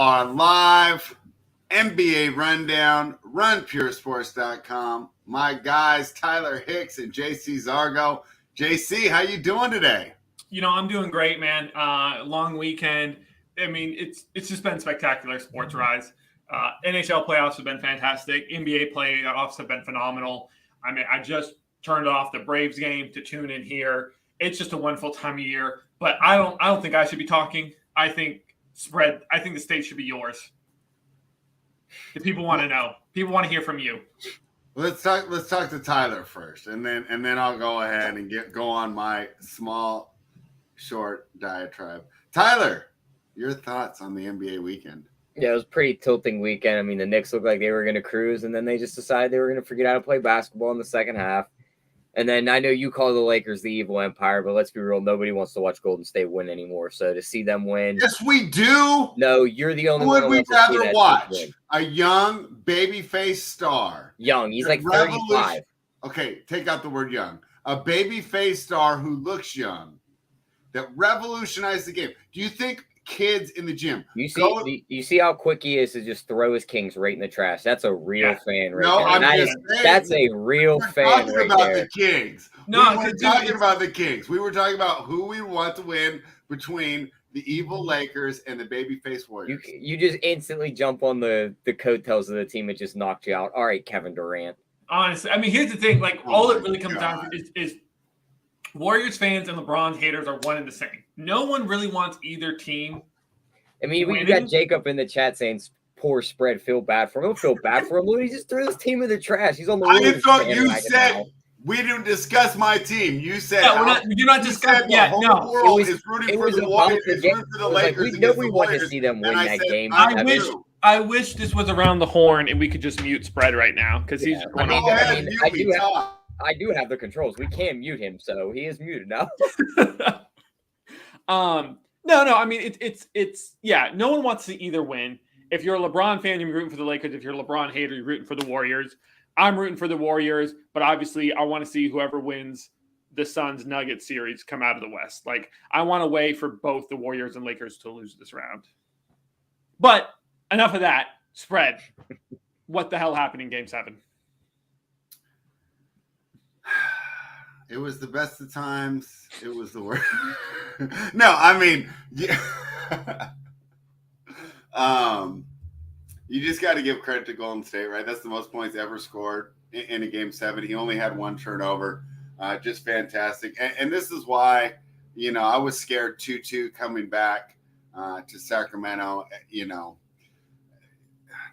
are live. NBA Rundown, runpuresports.com. My guys, Tyler Hicks and JC Zargo. JC, how you doing today? I'm doing great, man. Long weekend. I mean, it's just been spectacular sports-wise. NHL playoffs have been fantastic. NBA playoffs have been phenomenal. I mean, I just turned off the Braves game to tune in here. It's just a wonderful time of year. But I don't think I should be talking. I think the stage should be yours. The people want to know. People want to hear from you. Let's talk to Tyler first, and then I'll go ahead and go on my small, short diatribe. Tyler, your thoughts on the NBA weekend? Yeah, it was a pretty tilting weekend. I mean, the Knicks looked like they were going to cruise, and then they just decided they were going to forget how to play basketball in the second half. And then I know you call the Lakers the evil empire, but let's be real, nobody wants to watch Golden State win anymore. So to see them win. Yes, we do. No, you're the only one. Who would we rather watch? A young, baby-faced star. Young. He's like 35. Okay, take out the word young. A baby-faced star who looks young that revolutionized the game. Do you think kids in the gym? You see how quick he is to just throw his kings right in the trash. That's a real fan right no, there. I'm just saying, that's a real fan right about there. The Kings. No, we weren't talking about the Kings. We were talking about who we want to win between the evil Lakers and the babyface Warriors. You just instantly jump on the coattails of the team that just knocked you out. All right, Kevin Durant. Honestly, I mean, here's the thing. Like, all it really comes down to is Warriors fans and LeBron haters are one and the same. No one really wants either team. I mean, we got Jacob in the chat saying poor spread, feel bad for him. Don't feel bad for him. Look, he just threw his team in the trash. He's on the I thought you said we didn't discuss my team. You said you're not discussing. Yeah, no. The world is rooting for the Warriors. It's rooting for the Lakers. We want to see them win that game. I wish this was around the horn and we could just mute spread right now because he's. I do have the controls. We can mute him, so he is muted now. No. I mean, it's no one wants to either win. If you're a LeBron fan, you're rooting for the Lakers. If you're a LeBron hater, you're rooting for the Warriors. I'm rooting for the Warriors, but obviously I want to see whoever wins the Suns-Nuggets series come out of the West. Like, I want a way for both the Warriors and Lakers to lose this round. But enough of that. Spread. What the hell happened in Game 7? It was the best of times. It was the worst. No, I mean, you just got to give credit to Golden State, right? That's the most points ever scored in a Game 7. He only had one turnover. Just fantastic. And this is why, I was scared 2-2 coming back to Sacramento.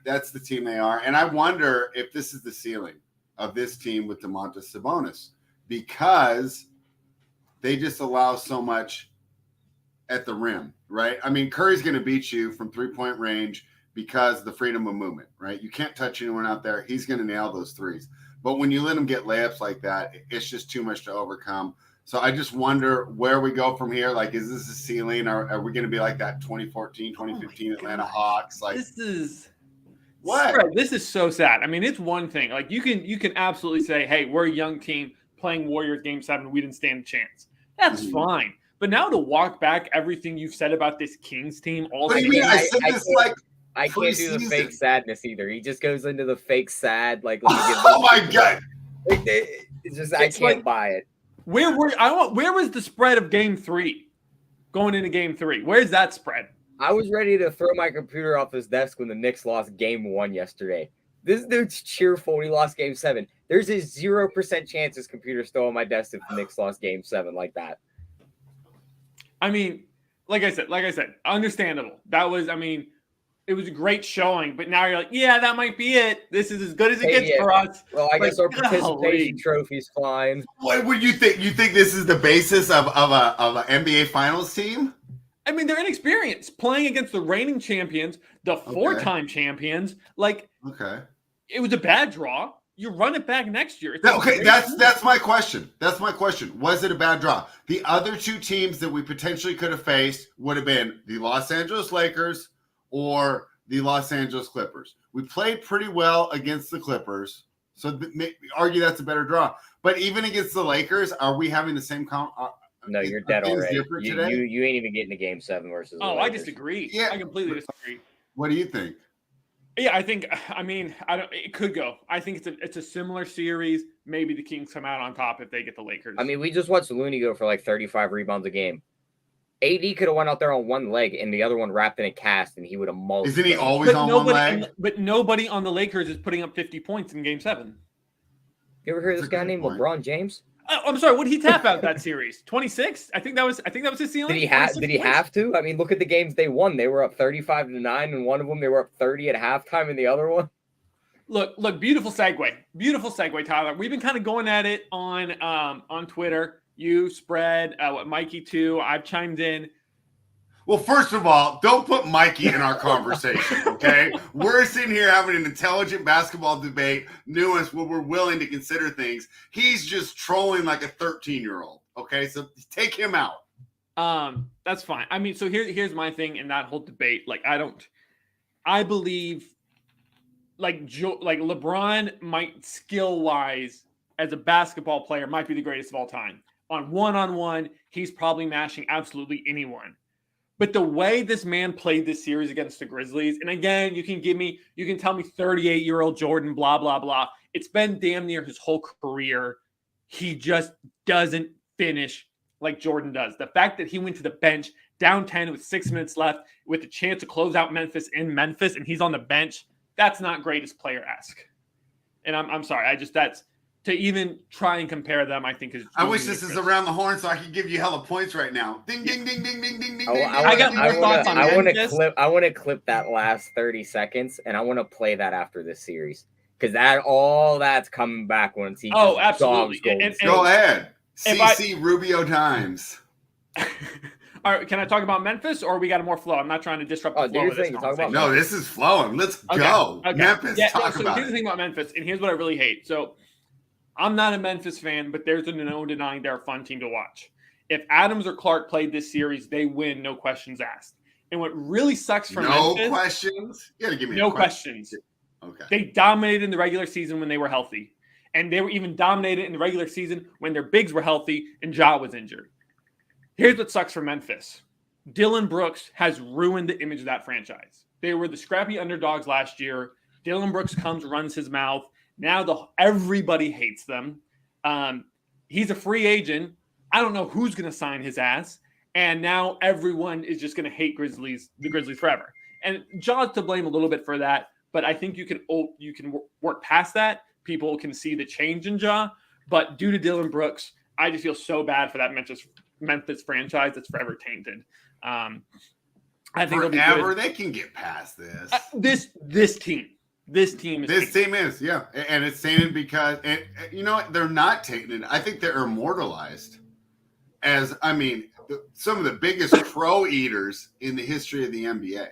That's the team they are. And I wonder if this is the ceiling of this team with Domantas Sabonis, because they just allow so much at the rim, right? I mean, Curry's going to beat you from three-point range because of the freedom of movement, right? You can't touch anyone out there. He's going to nail those threes. But when you let him get layups like that, it's just too much to overcome. So I just wonder where we go from here. Like, is this a ceiling? Or are we going to be like that 2014, 2015 Atlanta Hawks? Like, this is what? Spread. This is so sad. I mean, it's one thing. Like, you can absolutely say, hey, we're a young team playing Warriors Game 7. We didn't stand a chance. That's fine. But now to walk back everything you've said about this Kings team all What do you mean? I can't do the fake sadness either. He just goes into the fake sad. Like, oh my God. It's just, I can't buy it. Where was the spread of Game 3 going into Game 3? Where's that spread? I was ready to throw my computer off his desk when the Knicks lost Game 1 yesterday. This dude's cheerful when he lost Game 7. There's a 0% chance his computer's still on my desk if the Knicks lost Game 7 like that. I mean, like I said, understandable. It was a great showing, but now you're like, yeah, that might be it. This is as good as it gets for us. Well, I guess our participation trophy's fine. What would you think? You think this is the basis of an NBA Finals team? I mean, they're inexperienced playing against the reigning champions, the four-time champions. Like, it was a bad draw. You run it back next year. That's my question. Was it a bad draw? The other two teams that we potentially could have faced would have been the Los Angeles Lakers or the Los Angeles Clippers. We played pretty well against the Clippers, so argue that's a better draw. But even against the Lakers, are we having the same count? No, you're dead already. You ain't even getting to Game 7 versus. I disagree. Yeah, I completely disagree. What do you think? Yeah, I think. I mean, I don't. It could go. I think it's a similar series. Maybe the Kings come out on top if they get the Lakers. I mean, we just watched Looney go for like 35 rebounds a game. AD could have went out there on one leg and the other one wrapped in a cast, and he would have mauled. Isn't he always on one leg? But nobody on the Lakers is putting up 50 points in Game 7. You ever heard of this guy named LeBron James? I'm sorry. What did he tap out that series? 26. I think that was his ceiling. Did he have to? I mean, look at the games they won. They were up 35-9, and one of them they were up 30 at halftime, and the other one. Look, beautiful segue, Tyler. We've been kind of going at it on Twitter. You spread, Mikey too. I've chimed in. Well, first of all, don't put Mikey in our conversation, okay? We're sitting here having an intelligent basketball debate, nuance where we're willing to consider things. He's just trolling like a 13-year-old, okay? So take him out. That's fine. I mean, so here's my thing in that whole debate. Like, I believe like LeBron might skill-wise as a basketball player might be the greatest of all time. On one-on-one, he's probably mashing absolutely anyone. But the way this man played this series against the Grizzlies, and again, you can tell me 38-year-old Jordan, blah, blah, blah. It's been damn near his whole career. He just doesn't finish like Jordan does. The fact that he went to the bench down 10 with 6 minutes left with a chance to close out Memphis in Memphis, and he's on the bench, that's not greatest player-esque. And I'm sorry. That's to even try and compare them, I think is. I wish this is around the horn so I could give you hella points right now. Ding, ding, ding, ding, ding, ding, ding. I got more thoughts on Memphis. I want to clip that last 30 seconds, and I want to play that after this series because that's coming back once he. Oh, absolutely. Go ahead. CC Rubio times. All right, can I talk about Memphis, or we got more flow? I'm not trying to disrupt the flow of this conversation. No, this is flowing. Let's go. Okay. Memphis, talk about it. Here's the thing about Memphis, and here's what I really hate. So I'm not a Memphis fan, but there's no denying they're a fun team to watch. If Adams or Clark played this series, they win, no questions asked. And what really sucks for Memphis... No questions? You got to give me no questions. Okay. They dominated in the regular season when they were healthy. And they were even dominated in the regular season when their bigs were healthy and Ja was injured. Here's what sucks for Memphis. Dillon Brooks has ruined the image of that franchise. They were the scrappy underdogs last year. Dillon Brooks comes, runs his mouth. Now everybody hates them. He's a free agent. I don't know who's going to sign his ass. And now everyone is just going to hate the Grizzlies forever. And Ja's to blame a little bit for that. But I think you can work past that. People can see the change in Ja. But due to Dillon Brooks, I just feel so bad for that Memphis franchise that's forever tainted. I think forever they can get past this. This team. This team is yeah, and it's tainted because you know what? They're not tainted. I think they're immortalized as some of the biggest crow eaters in the history of the NBA.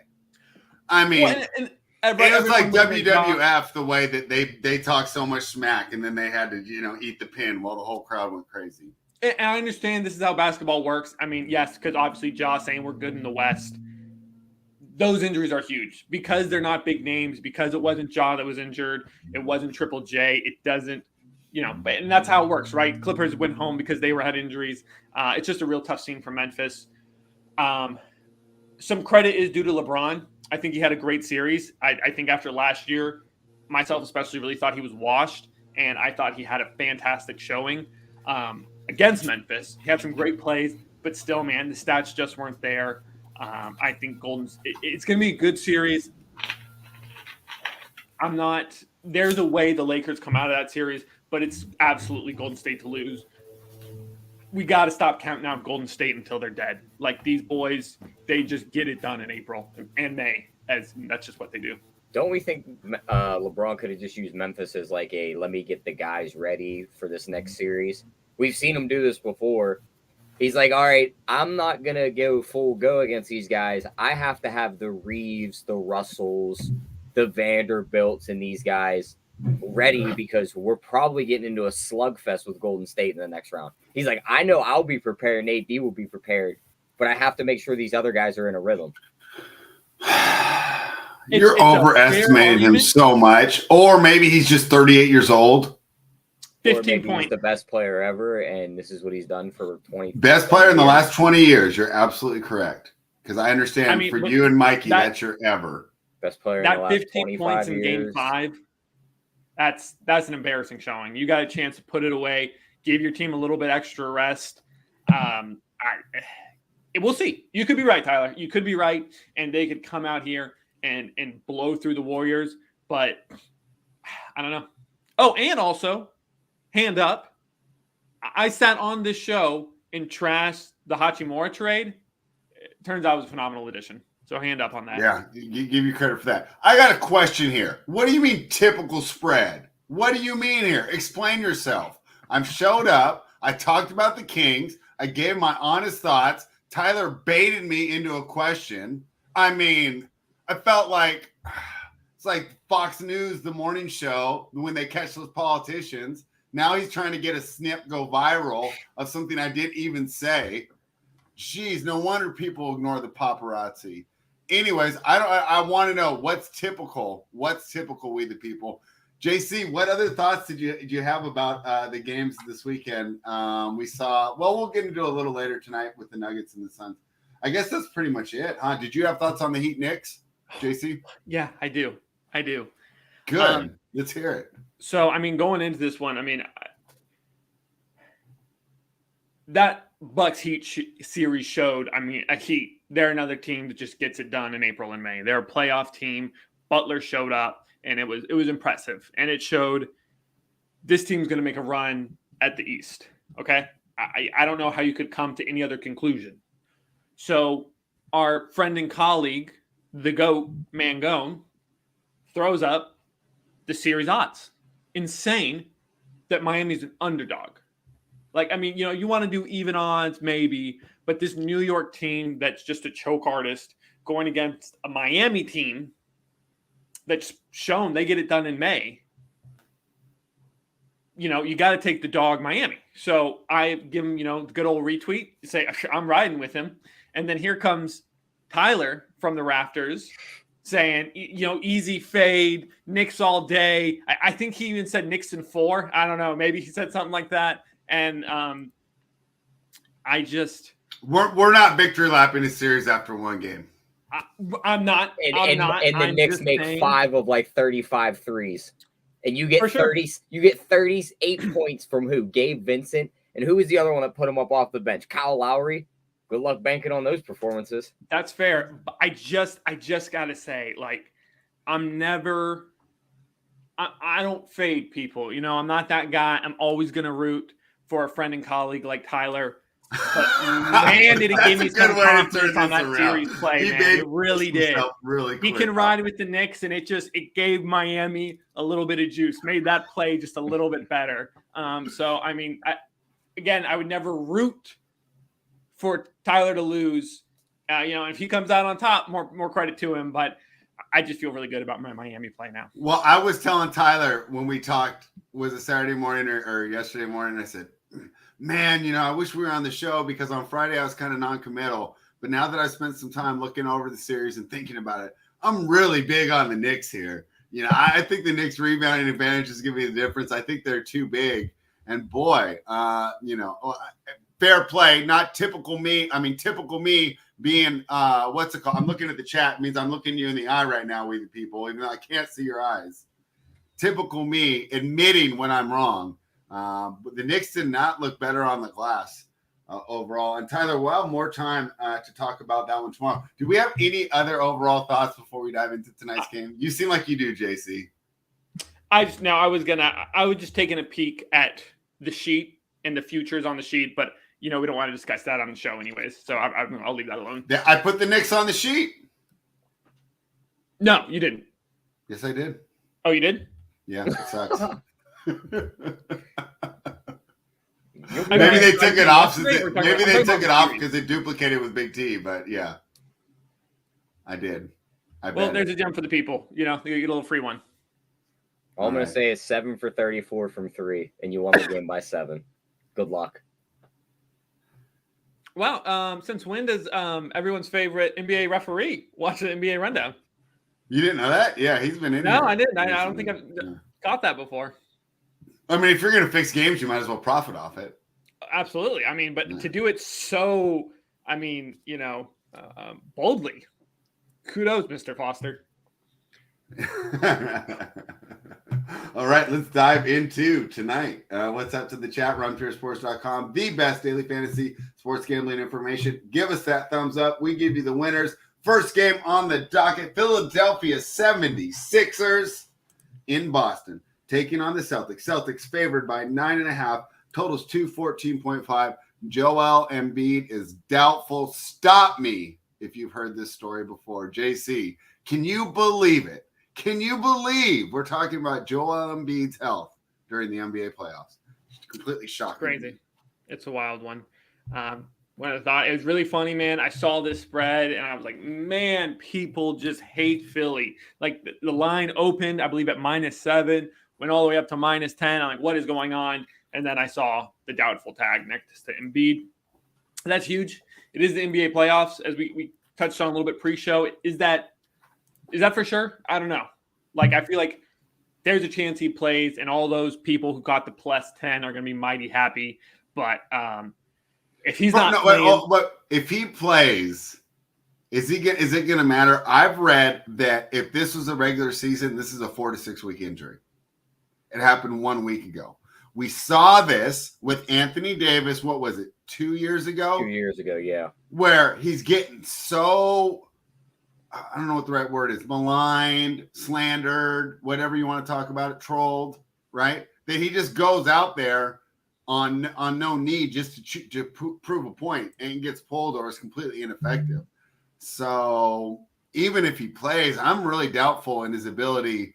It's like WWF the way that they talk so much smack and then they had to eat the pin while the whole crowd went crazy. And I understand this is how basketball works. I mean, yes, because obviously Ja saying we're good in the West. Those injuries are huge because they're not big names, because it wasn't Ja that was injured. It wasn't Triple J. It doesn't, and that's how it works, right? Clippers went home because they had injuries. It's just a real tough scene for Memphis. Some credit is due to LeBron. I think he had a great series. I think after last year, myself especially really thought he was washed, and I thought he had a fantastic showing against Memphis. He had some great plays, but still, man, the stats just weren't there. I think it's going to be a good series. There's a way the Lakers come out of that series, but it's absolutely Golden State to lose. We got to stop counting out Golden State until they're dead. Like these boys, they just get it done in April and May, that's just what they do. Don't we think LeBron could have just used Memphis as like let me get the guys ready for this next series? We've seen him do this before. He's like, all right, I'm not going to go full go against these guys. I have to have the Reeves, the Russells, the Vanderbilts, and these guys ready because we're probably getting into a slugfest with Golden State in the next round. He's like, I know I'll be prepared and AD will be prepared, but I have to make sure these other guys are in a rhythm. You're overestimating him so much. Or maybe he's just 38 years old. 15 points. He's the best player ever, and this is what he's done for 20. Best player in the last 20 years. You're absolutely correct. Because I understand for you and Mikey, that's your ever. Best player in the That last 15 25 points in years. Game 5, that's an embarrassing showing. You got a chance to put it away, give your team a little bit extra rest. We'll see. You could be right, Tyler. You could be right, and they could come out here and blow through the Warriors. But I don't know. Oh, and also, hand up. I sat on this show and trashed the Hachimura trade. It turns out it was a phenomenal addition. So hand up on that. Yeah, give you credit for that. I got a question here. What do you mean typical spread? What do you mean here? Explain yourself. I showed up. I talked about the Kings. I gave my honest thoughts. Tyler baited me into a question. I mean, I felt like it's like Fox News, the morning show, when they catch those politicians. Now he's trying to get a snip go viral of something I didn't even say. Jeez, no wonder people ignore the paparazzi. Anyways, I want to know what's typical. What's typical, we the people. JC, what other thoughts did you have about the games this weekend? We saw. Well, we'll get into it a little later tonight with the Nuggets and the Suns. I guess that's pretty much it, huh? Did you have thoughts on the Heat Knicks, JC? Yeah, I do. Good. Let's hear it. So, I mean, going into this one, I mean, that Bucks Heat series showed, I mean, a Heat, they're another team that just gets it done in April and May. They're a playoff team. Butler showed up, and it was impressive. And it showed this team's going to make a run at the East, okay? I don't know how you could come to any other conclusion. So our friend and colleague, the GOAT, Mangone, throws up the series odds. Insane that Miami's an underdog. Like, I mean, you know, you want to do even odds maybe, but this New York team that's just a choke artist going against a Miami team that's shown they get it done in May, you know, you got to take the dog Miami. So I give him, you know, the good old retweet, say, I'm riding with him. And then here comes Tyler from the rafters saying, you know, easy fade, Knicks all day. I think he even said Knicks in 4. I don't know. Maybe he said something like that. And we're not victory lapping a series after one game. I'm not. And the Knicks make saying, 5 of like 35 threes. And you get 30. You get 38 points from who? Gabe Vincent. And who was the other one that put him up off the bench? Kyle Lowry. Good luck banking on those performances. That's fair. But I just gotta say, like, I don't fade people. You know, I'm not that guy. I'm always gonna root for a friend and colleague like Tyler. But man, did it give me some confidence on that series play, man. It really did. Really he can ride with the Knicks, and it gave Miami a little bit of juice, made that play just a little bit better. So, I mean, I would never root for Tyler to lose. You know, if he comes out on top, more credit to him. But I just feel really good about my Miami play now. Well, I was telling Tyler when we talked, was it Saturday morning or yesterday morning? I said, man, you know, I wish we were on the show because on Friday I was kind of non-committal. But now that I spent some time looking over the series and thinking about it, I'm really big on the Knicks here. You know, I think the Knicks rebounding advantage is going to be the difference. I think they're too big. And boy, you know, fair play, not typical me. I mean, typical me being, what's it called? I'm looking at the chat. It means I'm looking you in the eye right now, we the people, even though I can't see your eyes. Typical me admitting when I'm wrong. But the Knicks did not look better on the glass overall. And Tyler, we'll have more time to talk about that one tomorrow. Do we have any other overall thoughts before we dive into tonight's game? You seem like you do, JC. I was just taking a peek at the sheet and the futures on the sheet, but you know, we don't want to discuss that on the show anyways. So I'll leave that alone. I put the Knicks on the sheet. No, you didn't. Yes, I did. Oh, you did? Yeah, it sucks. Maybe they took it off. Maybe they took it off because it duplicated with Big T. But yeah, I did. Well, there's a gem for the people. You know, you get a little free one. All I'm going to say is 7 for 34 from 3, and you won the game by 7. Good luck. Well, since when does everyone's favorite NBA referee watch the NBA rundown? You didn't know that? Yeah, he's been in. No, I didn't. I don't think I've caught that before. I mean, if you're going to fix games, you might as well profit off it. Absolutely. I mean, but to do it so, I mean, you know, boldly. Kudos, Mr. Foster. All right, let's dive into tonight. What's up to the chat? RunPureSports.com, the best daily fantasy sports gambling information. Give us that thumbs up. We give you the winners. First game on the docket, Philadelphia 76ers in Boston, taking on the Celtics. Celtics favored by 9.5, totals 214.5. Joel Embiid is doubtful. Stop me if you've heard this story before. JC, can you believe it? Can you believe we're talking about Joel Embiid's health during the NBA playoffs? It's completely shocking. Crazy. It's a wild one. When I thought it was really funny, man, I saw this spread and I was like, man, people just hate Philly. Like the line opened, I believe at -7, went all the way up to -10. I'm like, what is going on? And then I saw the doubtful tag next to Embiid. That's huge. It is the NBA playoffs, as we touched on a little bit pre-show. Is that for sure? I don't know. Like, I feel like there's a chance he plays, and all those people who got the +10 are going to be mighty happy. But if he's but if he plays, is it going to matter? I've read that if this was a regular season, this is a 4 to 6 week injury. It happened 1 week ago. We saw this with Anthony Davis. What was it? 2 years ago? 2 years ago, yeah. Where he's getting so, I don't know what the right word is, maligned, slandered, whatever you want to talk about it, trolled, right? That he just goes out there on no need just to prove a point and gets pulled or is completely ineffective. So even if he plays, I'm really doubtful in his ability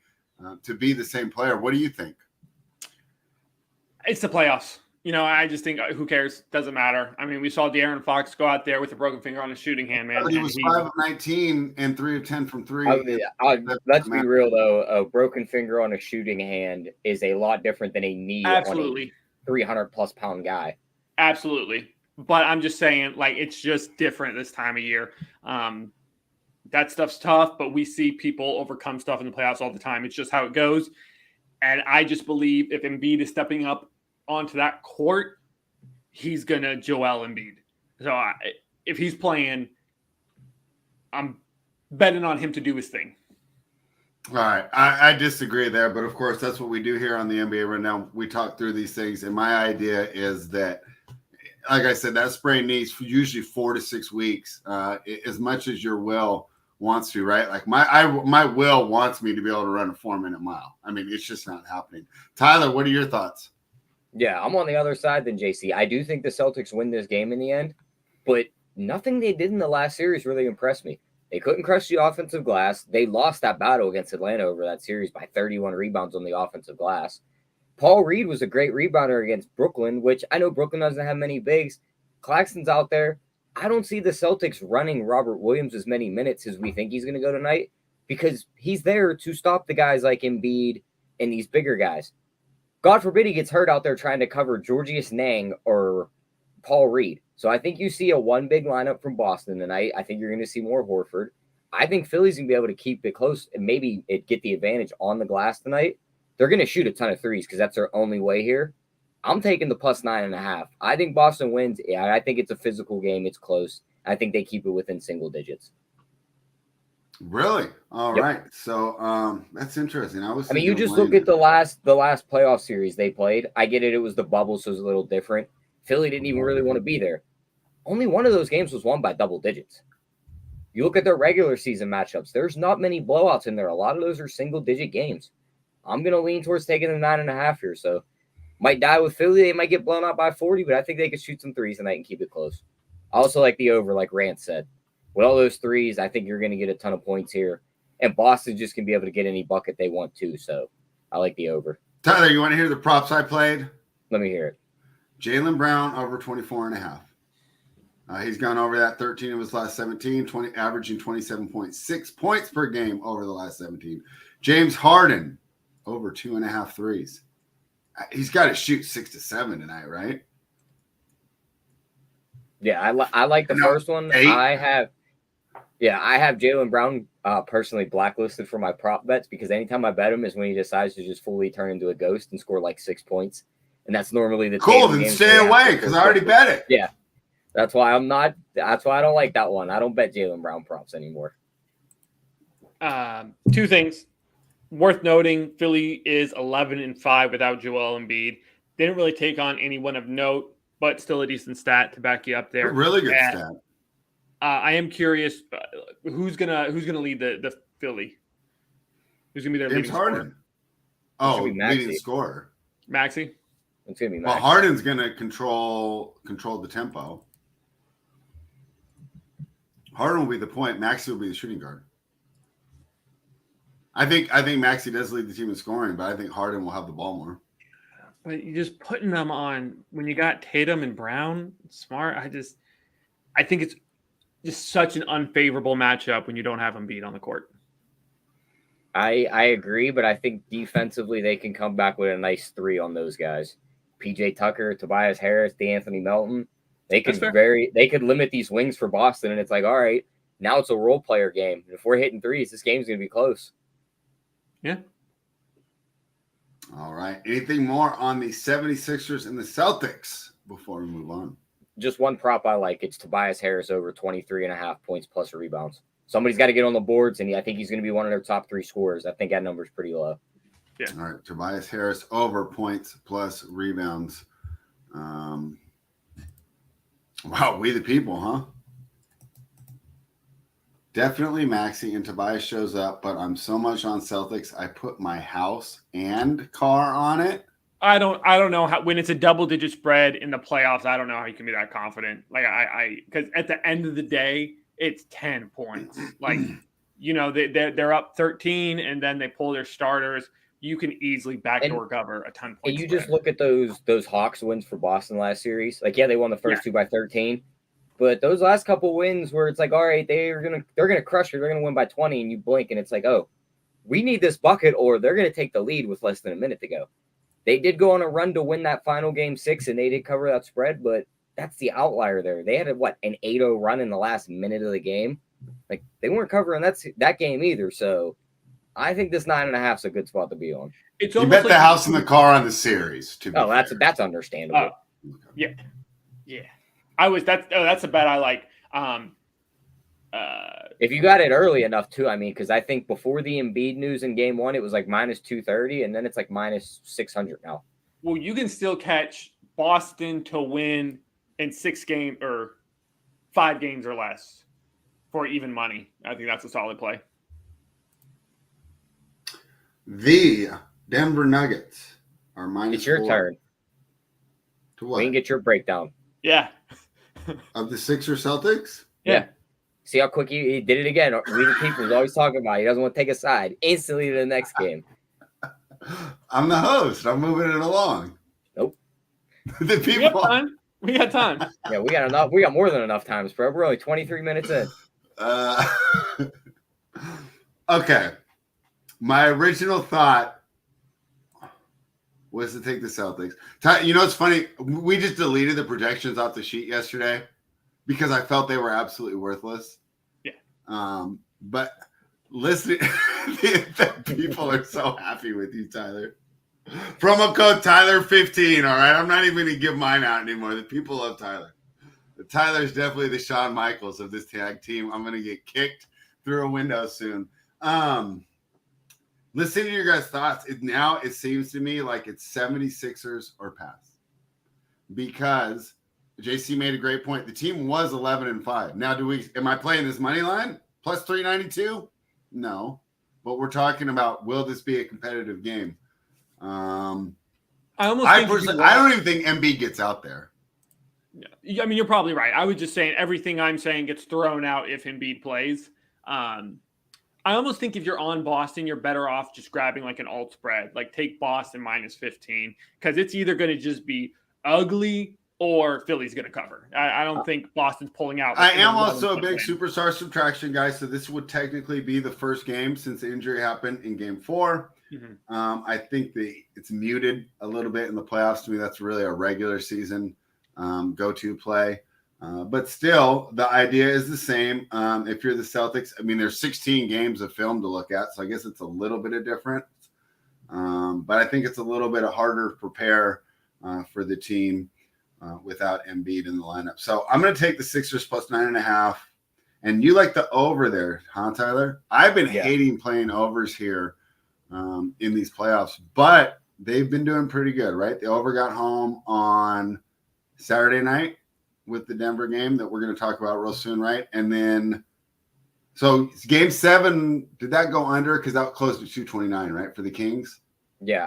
to be the same player. What do you think? It's the playoffs. I just think who cares? Doesn't matter. I mean, we saw De'Aaron Fox go out there with a broken finger on his shooting hand, man. But he was 5 of 19 and 3 of 10 from three. Let's be real, though. A broken finger on a shooting hand is a lot different than a knee on a 300-plus pound guy. Absolutely. But I'm just saying, like, it's just different this time of year. That stuff's tough, but we see people overcome stuff in the playoffs all the time. It's just how it goes. And I just believe if Embiid is stepping up onto that court, he's going to Joel Embiid. So if he's playing, I'm betting on him to do his thing. All right. I disagree there, but of course, that's what we do here on the NBA Rundown. We talk through these things, and my idea is that, like I said, that sprain needs usually 4 to 6 weeks, as much as your will wants to, right? Like my will wants me to be able to run a 4-minute mile. I mean, it's just not happening. Tyler, what are your thoughts? Yeah, I'm on the other side than JC. I do think the Celtics win this game in the end, but nothing they did in the last series really impressed me. They couldn't crush the offensive glass. They lost that battle against Atlanta over that series by 31 rebounds on the offensive glass. Paul Reed was a great rebounder against Brooklyn, which I know Brooklyn doesn't have many bigs. Claxton's out there. I don't see the Celtics running Robert Williams as many minutes as we think he's going to go tonight because he's there to stop the guys like Embiid and these bigger guys. God forbid he gets hurt out there trying to cover Georgius Nang or Paul Reed. So I think you see a one big lineup from Boston tonight. I think you're going to see more Horford. I think Philly's going to be able to keep it close and maybe get the advantage on the glass tonight. They're going to shoot a ton of threes because that's their only way here. I'm taking the +9.5. I think Boston wins. Yeah, I think it's a physical game. It's close. I think they keep it within single digits. Really? All right. So that's interesting. I mean, you just look at the last playoff series they played. I get it. It was the bubble, so it was a little different. Philly didn't even really want to be there. Only one of those games was won by double digits. You look at their regular season matchups. There's not many blowouts in there. A lot of those are single-digit games. I'm going to lean towards taking the 9.5 here. So might die with Philly. They might get blown out by 40, but I think they could shoot some threes tonight and keep it close. I also like the over, like Rance said. With all those threes, I think you're going to get a ton of points here. And Boston just can be able to get any bucket they want to. So I like the over. Tyler, you want to hear the props I played? Let me hear it. Jaylen Brown over 24.5. He's gone over that 13 of his last 17, averaging 27.6 points per game over the last 17. James Harden over 2.5 threes. He's got to shoot 6 to 7 tonight, right? Yeah, I like the first one. 8. I have Jaylen Brown personally blacklisted for my prop bets because anytime I bet him is when he decides to just fully turn into a ghost and score like 6 points. And that's normally the cool. Then stay away because I already bet it. Yeah. That's why I don't like that one. I don't bet Jaylen Brown props anymore. 2 things. Worth noting, Philly is 11-5 without Joel Embiid. They didn't really take on anyone of note, but still a decent stat to back you up there. A really good stat. I am curious who's gonna lead the Philly. Who's gonna be their James leading Harden. scorer? Leading scorer. Maxey. It's gonna be Well, Maxey. Harden's gonna control the tempo. Harden will be the point. Maxey will be the shooting guard. I think Maxey does lead the team in scoring, but I think Harden will have the ball more. But you're just putting them on when you got Tatum and Brown, Smart. I think it's just such an unfavorable matchup when you don't have Embiid on the court. I agree, but I think defensively they can come back with a nice 3 on those guys. PJ Tucker, Tobias Harris, DeAnthony Melton. They could limit these wings for Boston, and it's like, all right, now it's a role player game. If we're hitting threes, this game's gonna be close. Yeah. All right. Anything more on the 76ers and the Celtics before we move on? Just one prop I like. It's Tobias Harris over 23.5 points plus rebounds. Somebody's got to get on the boards, and I think he's going to be one of their top 3 scorers. I think that number's pretty low. Yeah. All right. Tobias Harris over points plus rebounds. Wow. We the people, huh? Definitely Maxey and Tobias shows up, but I'm so much on Celtics. I put my house and car on it. I don't know how, when it's a double-digit spread in the playoffs, I don't know how you can be that confident. Like because at the end of the day, it's 10 points. Like, they're up 13 and then they pull their starters. You can easily backdoor cover a 10 points. You just look at those Hawks wins for Boston last series. Like, yeah, they won the first 2 by 13. But those last couple wins where it's like, all right, they're gonna crush you, they're gonna win by 20, and you blink and it's like, oh, we need this bucket, or they're gonna take the lead with less than a minute to go. They did go on a run to win that final game 6, and they did cover that spread, but that's the outlier there. They had an 8-0 run in the last minute of the game. Like, they weren't covering that game either. So I think this 9.5 is a good spot to be on. It's you bet the house and the car on the series. That's understandable. Yeah. That's a bet I like. If you got it early enough too, because I think before the Embiid news in game 1, it was like minus 230, and then it's like minus 600 now. Well, you can still catch Boston to win in 6 games or 5 games or less for even money. I think that's a solid play. The Denver Nuggets are minus. It's your 4. turn. To what? We can get your breakdown. Yeah. Of the Sixers Celtics? Yeah. See how quick he did it again. We the people's always talking about it. He doesn't want to take a side. Instantly to the next game. I'm the host. I'm moving it along. Nope. The people. We got time. Yeah, we got enough. We got more than enough time, bro. We're only 23 minutes in. Okay. My original thought was to take the Celtics. You know, it's funny. We just deleted the projections off the sheet yesterday because I felt they were absolutely worthless. Yeah. But listening, the people are so happy with you, Tyler. Promo code Tyler15. All right. I'm not even going to give mine out anymore. The people love Tyler. Tyler's definitely the Shawn Michaels of this tag team. I'm going to get kicked through a window soon. Listening to your guys' thoughts, it seems to me like it's 76ers or pass. Because JC made a great point. The team was 11-5. Now, am I playing this money line? Plus 392? No. But we're talking about, will this be a competitive game? I don't even think Embiid gets out there. Yeah. I mean, you're probably right. I was just saying everything I'm saying gets thrown out if Embiid plays. I almost think if you're on Boston, you're better off just grabbing like an alt spread, like take Boston minus 15, because it's either going to just be ugly or Philly's going to cover. I don't think Boston's pulling out. I am also a big superstar subtraction guy, so this would technically be the first game since the injury happened in game 4. Mm-hmm. I think it's muted a little bit in the playoffs. To me, that's really a regular season go-to play. But still, the idea is the same. If you're the Celtics, I mean, there's 16 games of film to look at, so I guess it's a little bit of different. But I think it's a little bit harder to prepare for the team without Embiid in the lineup. So I'm going to take the Sixers plus 9.5. And you like the over there, huh, Tyler? I've been hating playing overs here in these playoffs. But they've been doing pretty good, right? The Over got home on Saturday night with the Denver game that we're going to talk about real soon, right? And then, so game 7, did that go under? Because that closed at 229, right, for the Kings? Yeah,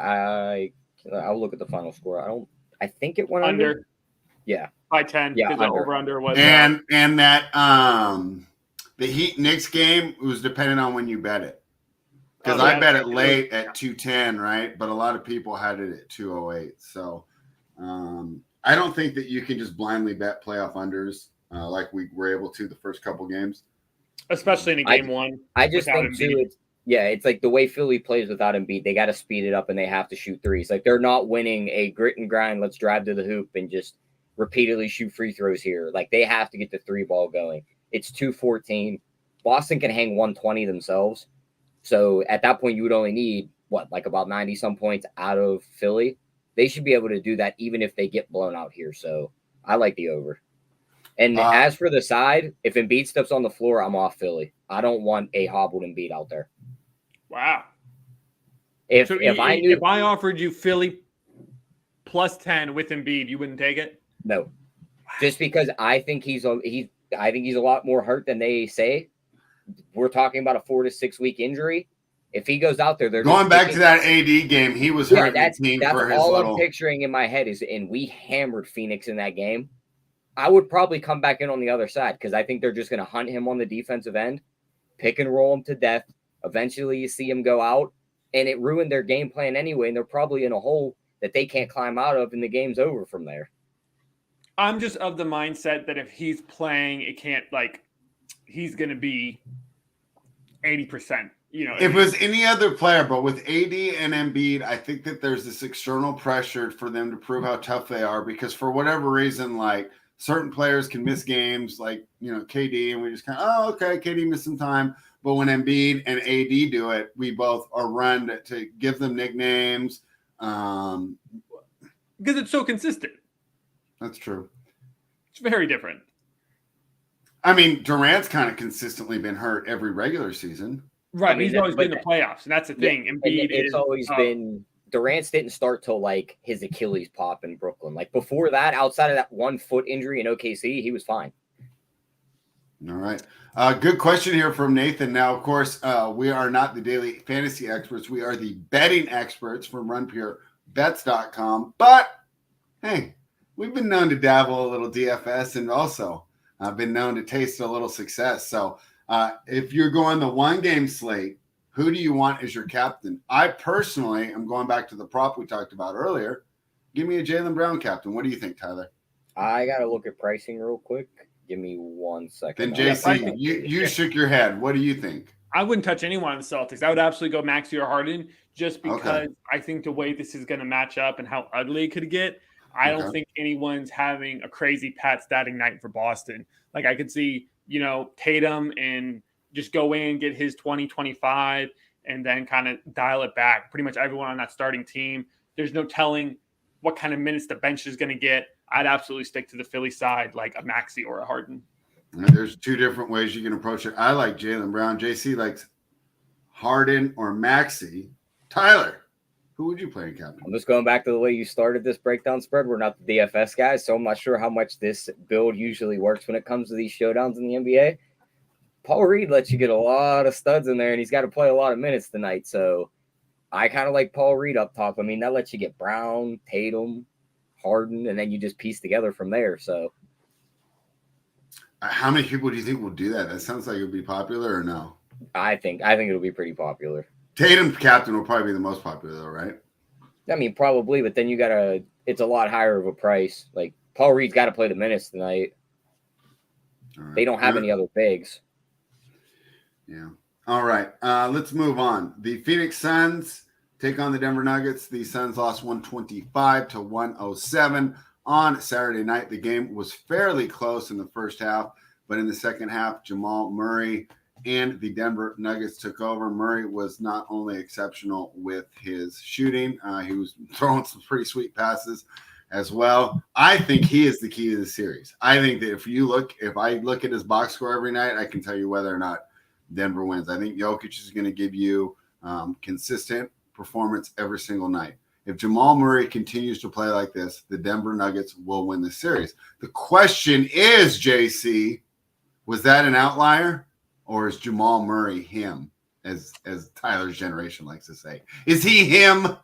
I'll look at the final score. I think it went Under. Yeah. By 10, because the over-under was. And that the Heat Knicks game was dependent on when you bet it. Because I bet it late at 210, right? But a lot of people had it at 208. So I don't think that you can just blindly bet playoff unders like we were able to the first couple games. Especially in a game 1. I just think, too, it's like the way Philly plays without Embiid, they got to speed it up and they have to shoot threes. Like, they're not winning a grit and grind, let's drive to the hoop and just repeatedly shoot free throws here. Like, they have to get the 3 ball going. It's 214. Boston can hang 120 themselves. So at that point, you would only need, like about 90-some points out of Philly. They should be able to do that even if they get blown out here. So I like the over. And as for the side, if Embiid steps on the floor, I'm off Philly. I don't want a hobbled Embiid out there. Wow. If I offered you Philly plus 10 with Embiid, you wouldn't take it? No. Just because I think he's a lot more hurt than they say. We're talking about a 4 to 6 week injury. If he goes out there, they're going back to that AD game. He was hurt. That's all I'm picturing in my head and we hammered Phoenix in that game. I would probably come back in on the other side because I think they're just going to hunt him on the defensive end, pick and roll him to death. Eventually, you see him go out, and it ruined their game plan anyway. And they're probably in a hole that they can't climb out of, and the game's over from there. I'm just of the mindset that if he's playing, it can't he's going to be 80%. If it was any other player, but with AD and Embiid, I think that there's this external pressure for them to prove how tough they are because for whatever reason, like certain players can miss games, like KD, and we just kind of okay, KD missed some time. But when Embiid and AD do it, we both are run to give them nicknames because it's so consistent. That's true. It's very different. I mean, Durant's kind of consistently been hurt every regular season. Right, I mean, he's always been in the playoffs, and that's the thing. Embiid it's always been Durant's didn't start till like his Achilles pop in Brooklyn. Like before that, outside of that 1 foot injury in OKC, he was fine. All right. Good question here from Nathan. Now, of course, we are not the daily fantasy experts. We are the betting experts from runpurebets.com. But, hey, we've been known to dabble a little DFS and also been known to taste a little success. So if you're going the 1-game slate, who do you want as your captain? I personally am going back to the prop we talked about earlier. Give me a Jaylen Brown captain. What do you think, Tyler? I got to look at pricing real quick. Give me 1 second. Then, JC, you shook your head. What do you think? I wouldn't touch anyone on the Celtics. I would absolutely go Maxey or Harden just because I think the way this is going to match up and how ugly it could get, I don't think anyone's having a crazy Pat statting night for Boston. Like I could see, Tatum and just go in, get his 20, 25, and then kind of dial it back. Pretty much everyone on that starting team. There's no telling what kind of minutes the bench is going to get. I'd absolutely stick to the Philly side, like a Maxey or a Harden. There's 2 different ways you can approach it. I like Jaylen Brown. JC likes Harden or Maxey. Tyler, who would you play in captain? I'm just going back to the way you started this breakdown spread. We're not the DFS guys, so I'm not sure how much this build usually works when it comes to these showdowns in the NBA. Paul Reed lets you get a lot of studs in there, and he's got to play a lot of minutes tonight. So I kind of like Paul Reed up top. I mean, that lets you get Brown, Tatum, Harden, and then you just piece together from there. So how many people do you think will do that? That sounds like it would be popular or no? I think it'll be pretty popular. Tatum captain will probably be the most popular though, right? I mean, probably, but then it's a lot higher of a price. Like Paul Reed's got to play the minutes tonight. Right. They don't have any other bigs. Yeah. All right. Let's move on. The Phoenix Suns take on the Denver Nuggets. The Suns lost 125-107 on Saturday night. The game was fairly close in the first half, but in the second half, Jamal Murray and the Denver Nuggets took over. Murray was not only exceptional with his shooting, he was throwing some pretty sweet passes as well. I think he is the key to the series. I think that if I look at his box score every night, I can tell you whether or not Denver wins. I think Jokic is going to give you consistent performance every single night. If Jamal Murray continues to play like this, the Denver Nuggets will win the series. The question is, JC, was that an outlier, or is Jamal Murray him, as Tyler's generation likes to say? Is he him?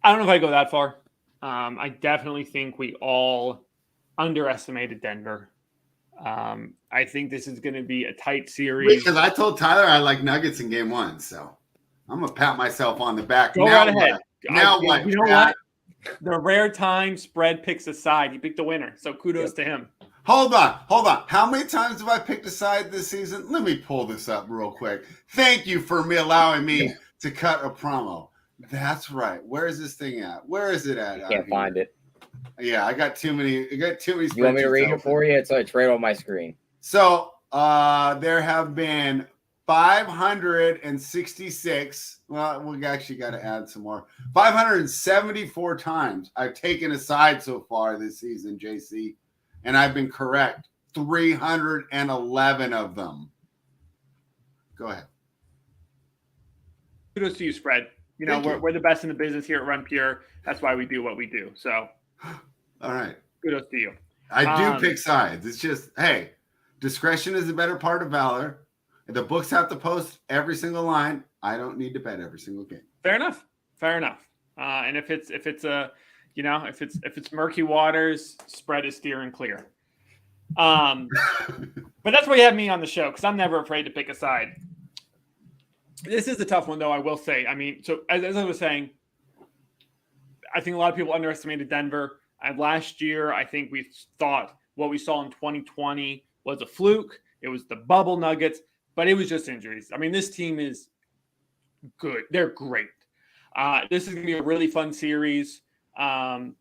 I don't know if I go that far. I definitely think we all underestimated Denver. I think this is going to be a tight series. Because I told Tyler I like Nuggets in game 1, so I'm going to pat myself on the back. Go right ahead. Now what? You know what? The rare time spread picks a side. He picked the winner, so kudos to him. Hold on. How many times have I picked a side this season? Let me pull this up real quick. Thank you for allowing me to cut a promo. That's right. Where is this thing at? Where is it at? Can't find it. Yeah, I got too many. You want me to read it for you? It's right on my screen. So there have been 566. Well, we actually got to add some more. 574 times I've taken a side so far this season, JC, and I've been correct 311 of them. Go ahead. Kudos to you, Spread. You know, we're the best in the business here at Run Pure. That's why we do what we do. So, all right. Kudos to you. I do pick sides. It's just, hey, discretion is a better part of valor. The books have to post every single line. I don't need to bet every single game. Fair enough. And if it's murky waters, Spread is steering clear. But that's why you have me on the show, because I'm never afraid to pick a side. This is a tough one, though, I will say. I mean, so as I was saying, I think a lot of people underestimated Denver. Last year, I think we thought what we saw in 2020 was a fluke. It was the bubble Nuggets, but it was just injuries. I mean, this team is good. They're great. This is going to be a really fun series. Not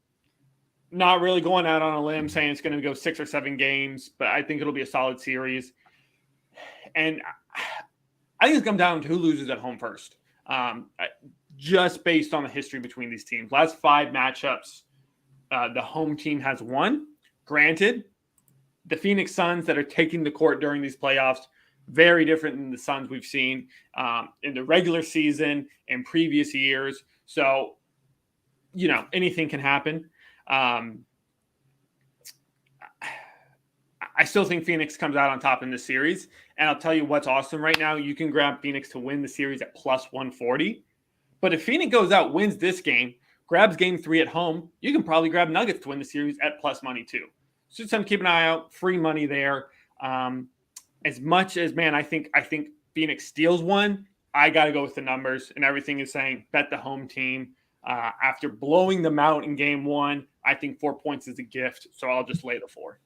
really going out on a limb saying it's going to go 6 or 7 games, but I think it'll be a solid series. And I think it's come down to who loses at home first. Just based on the history between these teams. Last 5 matchups, the home team has won. Granted, the Phoenix Suns that are taking the court during these playoffs, very different than the Suns we've seen in the regular season and previous years. So, you know, anything can happen. I still think Phoenix comes out on top in this series. And I'll tell you what's awesome right now. You can grab Phoenix to win the series at plus 140. But if Phoenix goes out, wins this game, grabs game 3 at home, you can probably grab Nuggets to win the series at plus money too. So just keep an eye out. Free money there. As much as, man, I think Phoenix steals one, I got to go with the numbers. And everything is saying bet the home team. After blowing them out in game 1, I think 4 points is a gift. So I'll just lay the 4.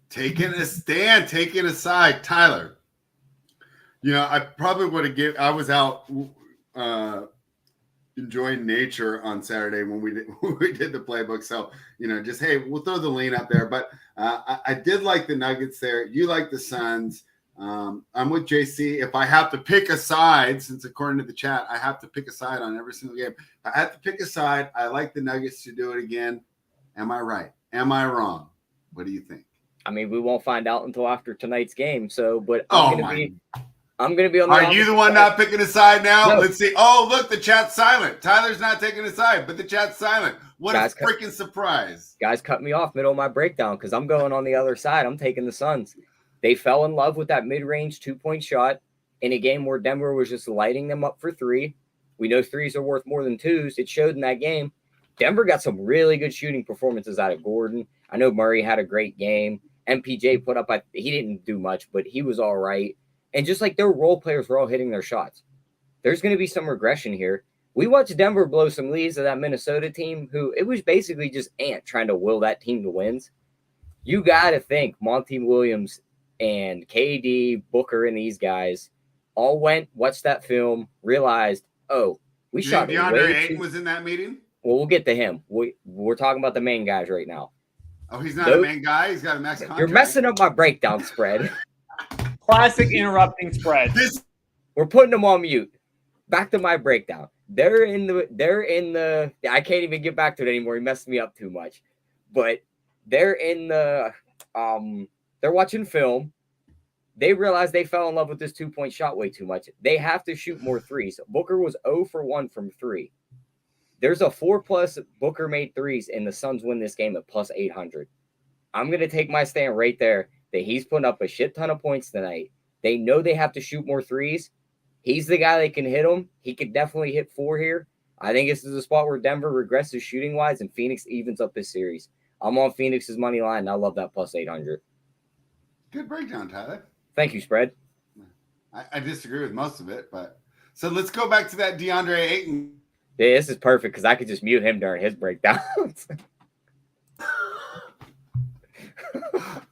Taking a stand, taking a side. Tyler, you know, I probably would have I was out enjoying nature on Saturday when we did the playbook. So, you know, just, hey, we'll throw the lean up there. But I did like the Nuggets there. You like the Suns. I'm with JC. If I have to pick a side, since according to the chat, I have to pick a side on every single game. I have to pick a side. I like the Nuggets to do it again. Am I right? Am I wrong? What do you think? I mean, we won't find out until after tonight's game. So, but I'm going to be on the Are you the one not picking a side now? No. Let's see. Oh, look, the chat's silent. Tyler's not taking a side, but the chat's silent. What a freaking surprise. Guys cut me off middle of my breakdown because I'm going on the other side. I'm taking the Suns. They fell in love with that mid-range 2-point shot in a game where Denver was just lighting them up for 3. We know 3s are worth more than 2s. It showed in that game. Denver got some really good shooting performances out of Gordon. I know Murray had a great game. MPJ put up, he didn't do much, but he was all right. And just like their role players were all hitting their shots. There's going to be some regression here. We watched Denver blow some leads to that Minnesota team who it was basically just Ant trying to will that team to wins. You got to think Monty Williams and KD, Booker, and these guys all went, watched that film, realized, oh, we shot DeAndre Ayton was in that meeting? Well, we'll get to him. We're talking about the main guys right now. Oh, he's not a main guy? He's got a max contract? You're messing up my breakdown spread. Classic interrupting spread. We're putting them on mute. Back to my breakdown. They're in the I can't even get back to it anymore. He messed me up too much. But they're in the they're watching film. they realized they fell in love with this 2-point shot way too much. They have to shoot more threes. Booker was 0 for 1 from 3. There's a 4+ Booker made threes, and the Suns win this game at plus 800. I'm going to take my stand right there that he's putting up a shit ton of points tonight. They know they have to shoot more threes. He's the guy that can hit them. He could definitely hit 4 here. I think this is a spot where Denver regresses shooting-wise, and Phoenix evens up this series. I'm on Phoenix's money line, and I love that plus 800. Good breakdown, Tyler. Thank you, Spread. I disagree with most of it, but so let's go back to that DeAndre Ayton. Yeah, this is perfect because I could just mute him during his breakdowns.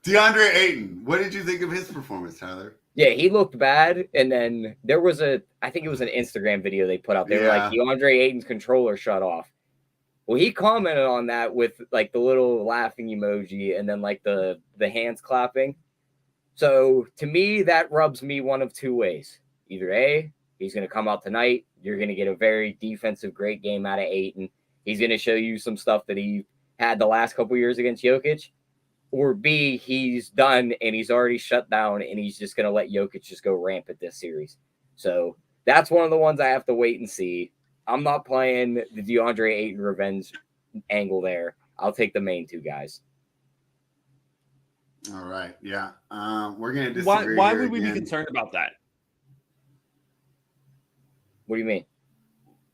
DeAndre Ayton, what did you think of his performance, Tyler? Yeah, he looked bad, and then there was I think it was an Instagram video they put out. They were like, DeAndre Ayton's controller shut off. Well, he commented on that with like the little laughing emoji and then like the hands clapping. So to me, that rubs me one of two ways. Either A, he's going to come out tonight. You're going to get a very defensive, great game out of Ayton. He's going to show you some stuff that he had the last couple years against Jokic. Or B, he's done and he's already shut down and he's just going to let Jokic just go rampant this series. So that's one of the ones I have to wait and see. I'm not playing the DeAndre Ayton revenge angle there. I'll take the main two guys. All right. Yeah. We're going to disagree. Why would we be concerned about that? What do you mean?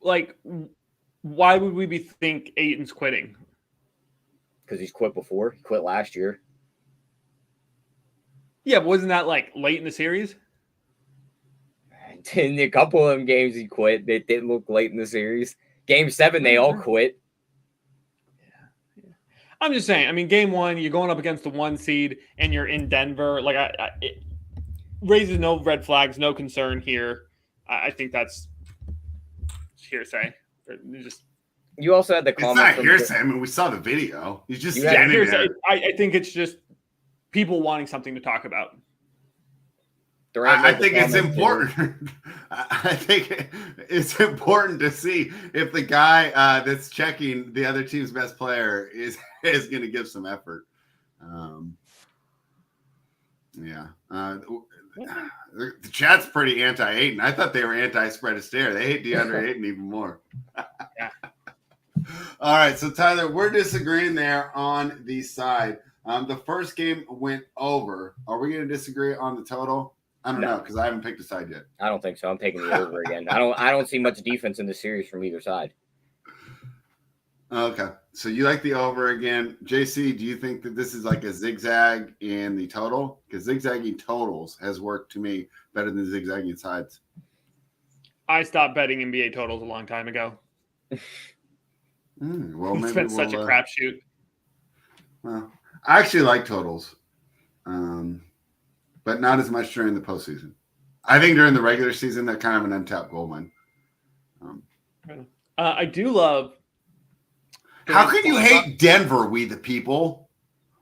Like, why would we think Ayton's quitting? Because he's quit before. He quit last year. Yeah, but wasn't that like late in the series? In a couple of them games, he quit. It didn't look late in the series. Game 7, they all quit. Yeah. I'm just saying. I mean, game 1, you're going up against the 1 seed, and you're in Denver. Like, it raises no red flags, no concern here. I think that's hearsay. You also had the comment. It's not hearsay. I mean, we saw the video. He's just standing there. I think it's just people wanting something to talk about. I think it's important. I think it's important to see if the guy that's checking the other team's best player is going to give some effort. The chat's pretty anti-Ayton. I thought they were anti-spread Astaire. They hate DeAndre Ayton even more. Yeah. All right, so Tyler, we're disagreeing there on the side. The first game went over. Are we going to disagree on the total? I don't know because I haven't picked a side yet. I don't think so. I'm taking the over again. I don't see much defense in the series from either side. Okay, so you like the over again. JC, do you think that this is like a zigzag in the total? Because zigzagging totals has worked to me better than zigzagging sides. I stopped betting NBA totals a long time ago. Well, maybe it's been such a crapshoot. Well, I actually like totals, but not as much during the postseason. I think during the regular season, they're kind of an untapped gold mine. I do love. How can you hate Denver, we the people?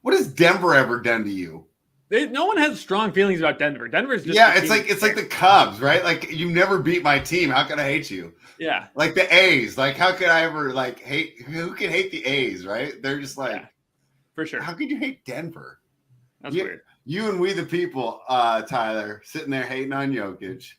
What has Denver ever done to you? No one has strong feelings about Denver. Denver's just it's like the Cubs, right? Like you never beat my team. How could I hate you? Yeah. Like the A's. Like how could I ever like hate? Who can hate the A's? Right? They're just like, for sure. How could you hate Denver? That's weird. You and we the people, Tyler, sitting there hating on Jokic.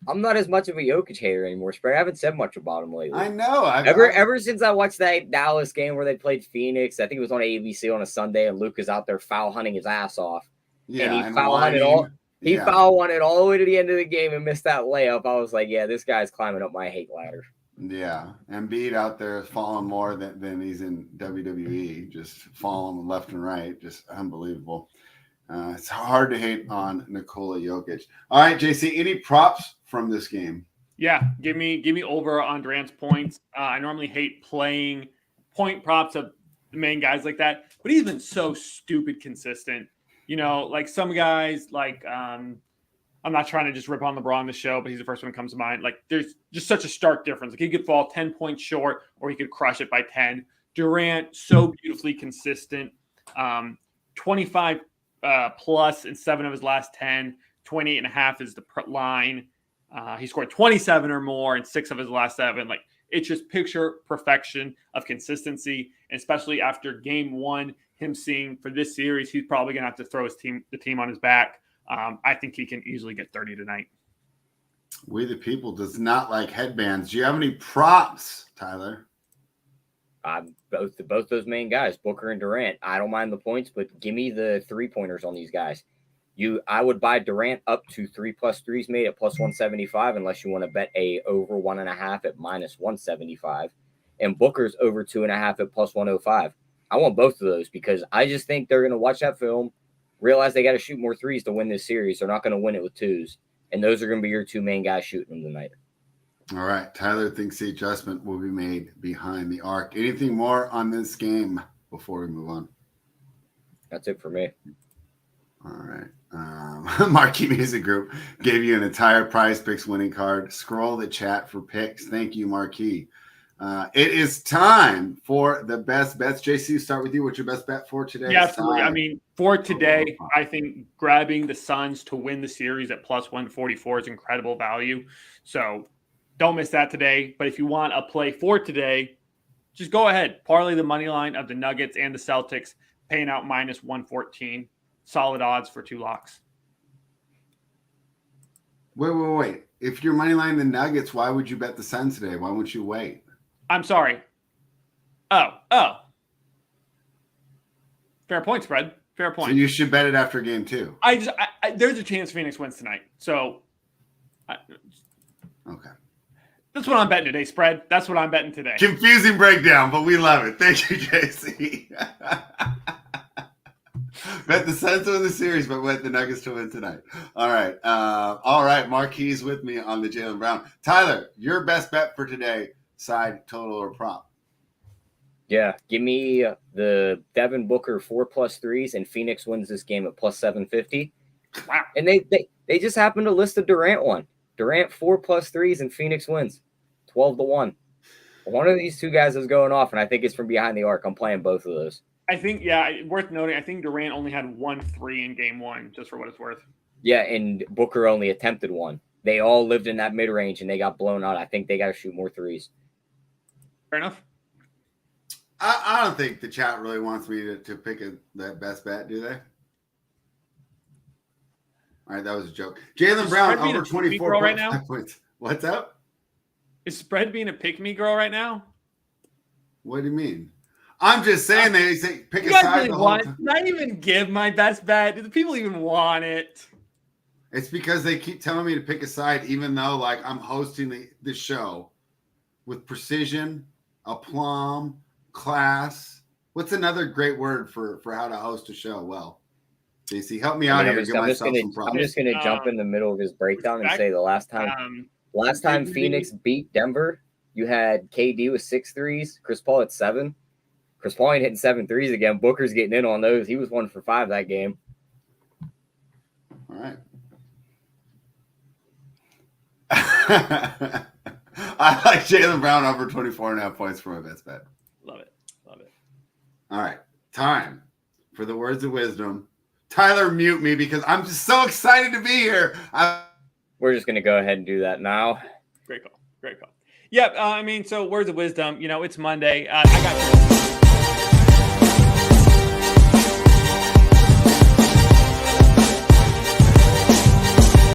I'm not as much of a Jokic hater anymore, Spread. I haven't said much about him lately. I know. Ever since I watched that Dallas game where they played Phoenix, I think it was on ABC on a Sunday, and Luka's out there foul hunting his ass off. Yeah, and he foul hunted all. He foul hunted all the way to the end of the game and missed that layup. I was like, yeah, this guy's climbing up my hate ladder. Yeah, Embiid out there is falling more than he's in WWE, just falling left and right, just unbelievable. It's hard to hate on Nikola Jokic. All right, JC, any props from this game? Yeah, give me over on Durant's points. I normally hate playing point props of the main guys like that, but he's been so stupid consistent. You know, like some guys, like I'm not trying to just rip on LeBron the show, but he's the first one that comes to mind. Like there's just such a stark difference. Like he could fall 10 points short, or he could crush it by 10. Durant, so beautifully consistent. 25 plus in 7 of his last 10. 28.5 is the line. He scored 27 or more in 6 of his last 7. Like it's just picture perfection of consistency, and especially after game 1, him seeing for this series, he's probably gonna have to throw the team on his back. I think he can easily get 30 tonight. We the people does not like headbands. Do you have any props, Tyler? Both those main guys, Booker and Durant. I don't mind the points, but give me the 3-pointers on these guys. I would buy Durant up to 3+ threes made at +175, unless you want to bet a over 1.5 at -175, and Booker's over 2.5 at +105. I want both of those because I just think they're going to watch that film, realize they got to shoot more threes to win this series. They're not going to win it with twos, and those are going to be your two main guys shooting them tonight. All right. Tyler thinks the adjustment will be made behind the arc. Anything more on this game before we move on? That's it for me. All right. Marquee Music Group gave you an entire Prize Picks winning card. Scroll the chat for picks. Thank you, Marquee. It is time for the best bets. JC, start with you. What's your best bet for today? Yeah, absolutely. I mean, for today, I think grabbing the Suns to win the series at +144 is incredible value. So don't miss that today. But if you want a play for today, just go ahead. Parlay the money line of the Nuggets and the Celtics, paying out -114. Solid odds for 2 locks. Wait. If you're money line the Nuggets, why would you bet the Suns today? Why wouldn't you wait? I'm sorry. Oh. Fair point, spread. Fair point. So you should bet it after game 2. There's a chance Phoenix wins tonight. So Okay. That's what I'm betting today, spread. That's what I'm betting today. Confusing breakdown, but we love it. Thank you, JC. Bet the Suns to win the series, but bet the Nuggets to win tonight. All right. Marquis with me on the Jaylen Brown. Tyler, your best bet for today, side, total, or prop? Yeah, give me the Devin Booker 4+ threes, and Phoenix wins this game at +750. Wow. And they just happened to list the Durant one. Durant 4+ threes, and Phoenix wins 12-1. One of these two guys is going off, and I think it's from behind the arc. I'm playing both of those. I think, worth noting, I think Durant only had 1 3 in game 1, just for what it's worth. Yeah, and Booker only attempted 1. They all lived in that mid-range, and they got blown out. I think they got to shoot more threes. Fair enough. I don't think the chat really wants me to pick that best bet, do they? All right, that was a joke. Jaylen Brown over 24 right now? points. What's up? Is spread being a pick-me girl right now? What do you mean? I'm just saying they say pick a you guys side. really want it? Not even give my best bet. Do the people even want it? It's because they keep telling me to pick a side, even though like I'm hosting the show with precision, aplomb, class. What's another great word for how to host a show? Well, JC, help me out here. I'm just gonna jump in the middle of his breakdown and say the last time Phoenix beat Denver, you had KD with 6 threes, Chris Paul at 7. Chris Paul ain't hitting 7 threes again. Booker's getting in on those. He was 1 for 5 that game. All right. I like Jaylen Brown over 24.5 points for my best bet. Love it. All right. Time for the words of wisdom. Tyler, mute me because I'm just so excited to be here. We're just going to go ahead and do that now. Great call. Yeah, so words of wisdom. It's Monday. I got